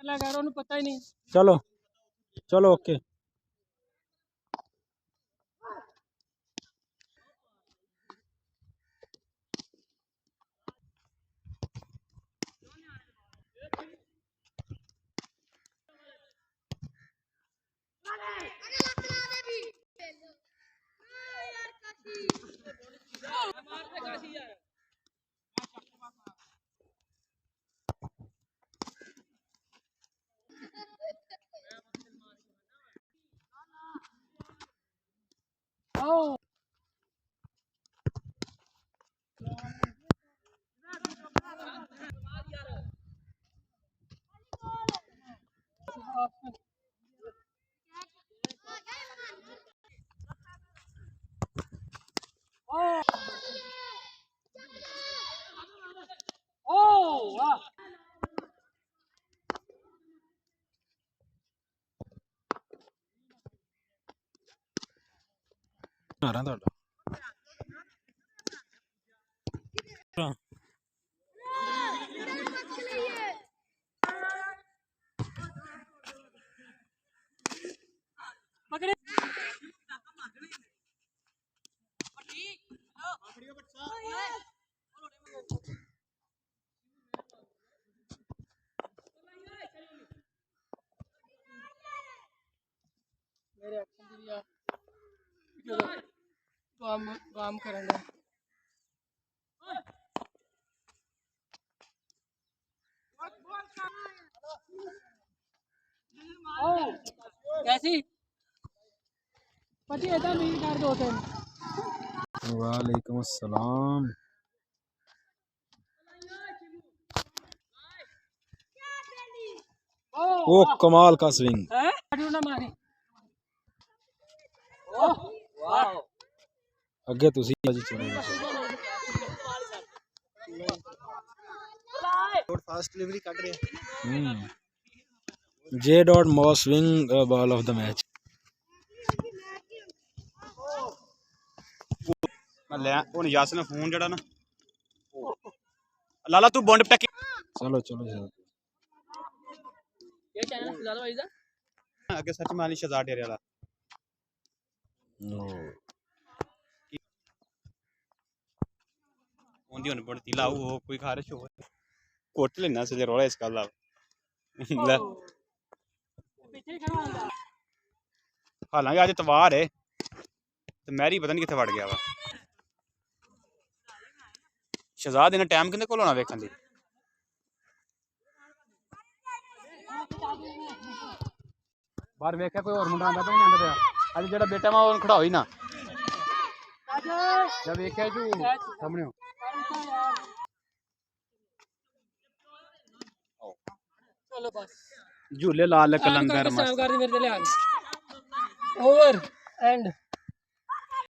पता ही नहीं। चलो चलो ओके। आ रहा था मेरे काम करेंगे। कैसी पति ऐसा नहीं कर दो थे। वालेकुम अस्सलाम। ओ कमाल का स्विंग अगे तुसी फास्ट डिलीवरी कट रहे J dot most swing ball of the match. मैं यास ने फोन जड़ा ना लाला तू बॉन्ड टकी चलो चलो ये चैनल ज्यादा वाइज है आगे सच माली शहजाद डेरे वाला ओंदी होने पड़ती लाऊ हो कोई खारिश हो कोट लेना से रोला इस गल दा ले पीछे खड़ा होगा। हालांकि अज तवार है ते मैरी पता नहीं कित्थे वड़ गया वा शहजाद इन्ना टाइम किंदे कोल होना वेखण दी बाहर वेख्या कोई और मुंडा आंदा तो नहीं आंदा पिया अज जेड़ा बेटा वा ओन खड़ा होई ना जब वेख्या तू सामने हो चलो बस झूले लाल कलंदर मस्त कर दे मेरे लिए ओवर एंड